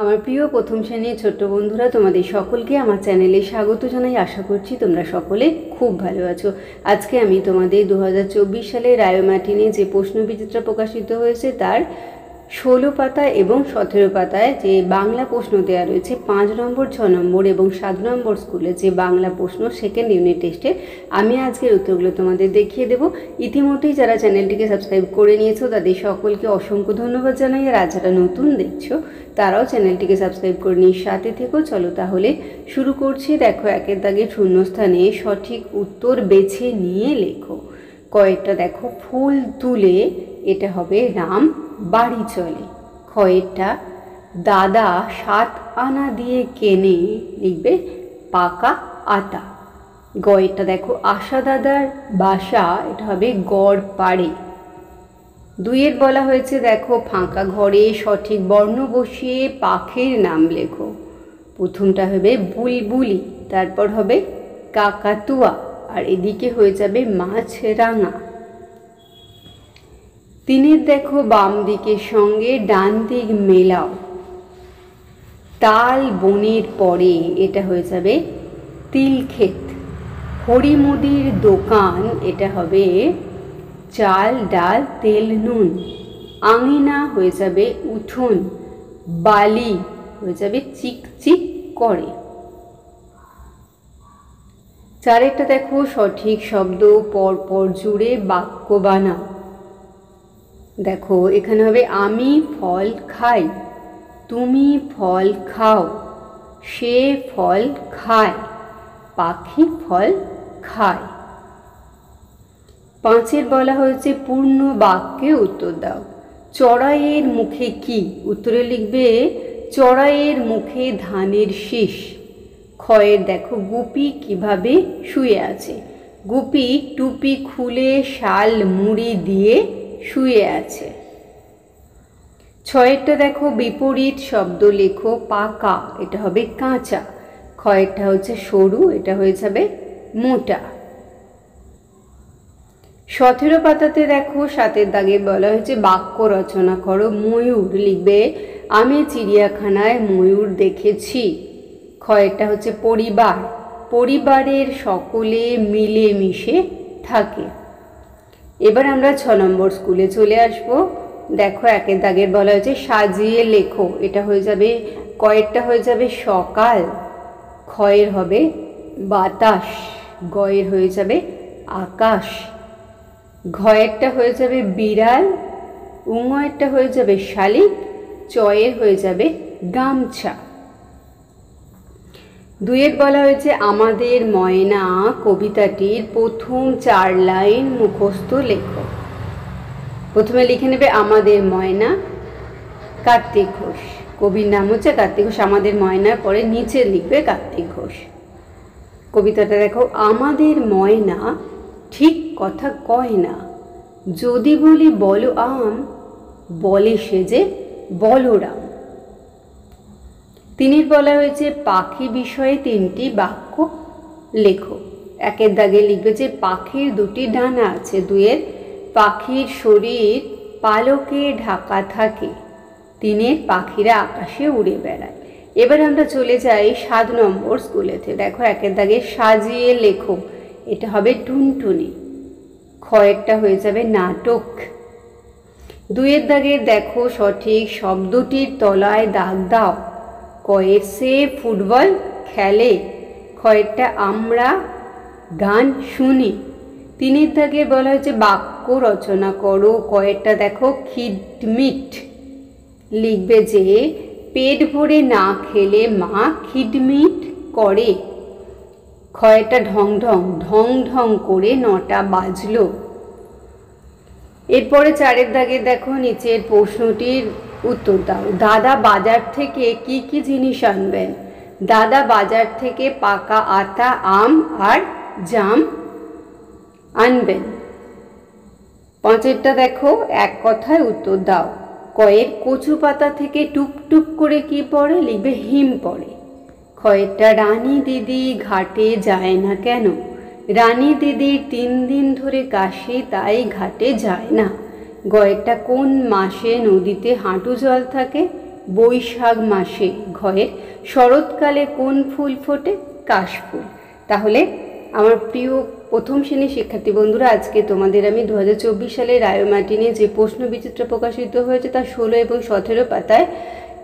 আমার প্রিয় প্রথম শ্রেণীর ছোট্ট বন্ধুরা, তোমাদের সকলকে আমার চ্যানেলে স্বাগত জানাই। আশা করছি তোমরা সকলে খুব ভালো আছো। আজকে আমি তোমাদের 2024 সালে রায়োমার্টিনে যে প্রশ্নবিচিত্রা প্রকাশিত হয়েছে তার 16 পাতা এবং 17 পাতায় যে বাংলা প্রশ্ন দেওয়া রয়েছে 5 নম্বর, 6 নম্বর এবং 7 নম্বর স্কুলে যে বাংলা প্রশ্ন সেকেন্ড ইউনিট টেস্টে আমি আজকের উত্তরগুলো তোমাদের দেখিয়ে দেব। ইতিমধ্যেই যারা চ্যানেলটিকে সাবস্ক্রাইব করে নিয়েছো তাদের সকলকে অসংখ্য ধন্যবাদ জানাই। আর আজ যারা নতুন দেখছো তারাও চ্যানেলটিকে সাবস্ক্রাইব করে নিয়ে সাথে থেকো। চলো তাহলে শুরু করছি। দেখো, একের দাগে শূন্যস্থানে সঠিক উত্তর বেছে নিয়ে লেখো। কয়েকটা দেখো, ফুল তুলে, এটা হবে রাম বাড়ি চলে। খয়েরটা দাদা 7 আনা দিয়ে কেনে, লিখবে পাকা আটা। গয়েরটা দেখো আশা দাদার বাসা, এটা হবে গড় পাড়ে। দুইয়ের বলা হয়েছে দেখো ফাঁকা ঘরে সঠিক বর্ণ বসিয়ে পাখির নাম লেখো। প্রথমটা হবে বুলবুলি, তারপর হবে কাকাতুয়া, আর এদিকে হয়ে যাবে মাছরাঙা। তিনের দেখো বাম দিকের সঙ্গে ডান দিক মেলাও। তাল বনের পরে, এটা হয়ে যাবে তিলক্ষেত। হরিমুদির দোকান, এটা হবে চাল ডাল তেল নুন। আঙিনা হয়ে যাবে উঠোন। বালি হয়ে যাবে চিকচিক করে। চারেরটা দেখো সঠিক শব্দ পরপর জুড়ে বাক্য বানাও। দেখো এখানে হবে আমি ফল খাই, তুমি ফল খাও, সে ফল খায়, পাখি ফল খায়। পাঁচের বলা হয়েছে পূর্ণ বাক্যে উত্তর দাও। চড়াইয়ের মুখে কি? উত্তরে লিখবে চড়াইয়ের মুখে ধানের শীষ। ক্ষয়ের দেখো গুপি কিভাবে শুয়ে আছে। গুপি টুপি খুলে শাল মুড়ি দিয়ে শুয়ে আছে। ছয়েরটা দেখো বিপরীত শব্দ লেখো। পাকা, এটা হবে কাঁচা। ক্ষয়েরটা হচ্ছে সরু, এটা হয়ে যাবে মোটা। 17 পাতাতে দেখো 7 দাগে বলা হয়েছে বাক্য রচনা করো। ময়ূর, লিখবে আমি চিড়িয়াখানায় ময়ূর দেখেছি। ক্ষয়েরটা হচ্ছে পরিবার, পরিবারের সকলে মিলেমিশে থাকে। এবার আমরা 6 নম্বর স্কুলে চলে আসব। দেখো একের দাগের বলা হয়েছে সাজিয়ে লেখো, এটা হয়ে যাবে কয়েরটা হয়ে যাবে সকাল। ক্ষয়ের হবে বাতাস। গয়ের হয়ে যাবে আকাশ। ঘয়েরটা হয়ে যাবে বিড়াল। উঙয়েরটা হয়ে যাবে শালিক। চয়ের হয়ে যাবে গামছা। দুইয়ের বলা হয়েছে আমাদের ময়না কবিতাটির প্রথম 4 লাইন মুখস্থ লেখো। প্রথমে লিখে নেবে আমাদের ময়না, কার্তিক ঘোষ। কবির নাম হচ্ছে কার্তিক ঘোষ। আমাদের ময়নার পরে নিচে লিখবে কার্তিক ঘোষ। কবিতাটা দেখো, আমাদের ময়না ঠিক কথা কয় না, যদি বলি বলো আম, বলে সে যে বলরাম। তিনের বলা হয়েছে পাখি বিষয়ে 3টি বাক্য লেখো। একের দাগে লিখবে যে পাখির 2টি ডানা আছে। দুইয়ের পাখির শরীর পালকে ঢাকা থাকে। তিনের পাখিরা আকাশে উড়ে বেড়ায়। এবার আমরা চলে যাই 7 নম্বর স্কুলেতে। দেখো একের দাগে সাজিয়ে লেখো, এটা হবে টুনটুনি। ক্ষয়েরটা হয়ে যাবে নাটক। দুইয়ের দাগের দেখো সঠিক শব্দটির তলায় দাগ দাও। কয়ের সে ফুটবল খেলে। ক্ষয়েরটা আমরা গান শুনি। তিনের দাগে বলা হয়েছে বাক্য রচনা করো। কয়েরটা দেখো খিটমিট, লিখবে যে পেট ভরে না খেলে মা খিটমিট করে। ক্ষয়েরটা ঢং ঢং, ঢং ঢং করে 9টা বাজলো। এরপরে 4 দাগে দেখো নিচের প্রশ্নটির উত্তর দাও। দাদা বাজার থেকে কি কি জিনিস আনবেন? দাদা বাজার থেকে পাকা আতা, আম আর জাম আনবেন। 5টা দেখো এক কথায় উত্তর দাও। কয়ের কচু পাতা থেকে টুপটুপ করে কি পড়ে? লিখবে হিম পড়ে। ক্ষয়েরটা রানী দিদি ঘাটে যায় না কেন? রানী দিদির 3 দিন ধরে কাশি, তাই ঘাটে যায় না। গয়েরটা কোন মাসে নদীতে হাঁটু জল থাকে? বৈশাখ মাসে ঘয়ের শরৎকালে কোন ফুল ফোটে? কাশফুল। তাহলে আমার প্রিয় প্রথম শ্রেণীর শিক্ষার্থী বন্ধুরা, আজকে তোমাদের আমি 2024 সালে রায়োমার্টিনে যে প্রশ্ন বিচিত্রা প্রকাশিত হয়েছে তার 16 এবং 17 পাতায়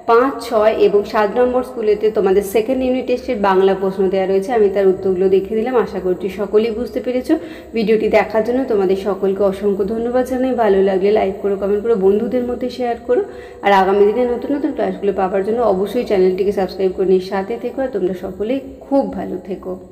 5, 6 এবং 7 নম্বর স্কুলেতে তোমাদের সেকেন্ড ইউনিট টেস্টের বাংলা প্রশ্ন দেওয়া রয়েছে। আমি তার উত্তরগুলো দেখে দিলাম, আশা করছি সকলেই বুঝতে পেরেছো। ভিডিওটি দেখার জন্য তোমাদের সকলকে অসংখ্য ধন্যবাদ জানাই। ভালো লাগলে লাইক করো, কমেন্ট করো, বন্ধুদের মধ্যে শেয়ার করো। আর আগামী দিনে নতুন নতুন ক্লাসগুলো পাওয়ার জন্য অবশ্যই চ্যানেলটিকে সাবস্ক্রাইব করে নিয়ে সাথে থেকো। আর তোমরা সকলেই খুব ভালো থেকো।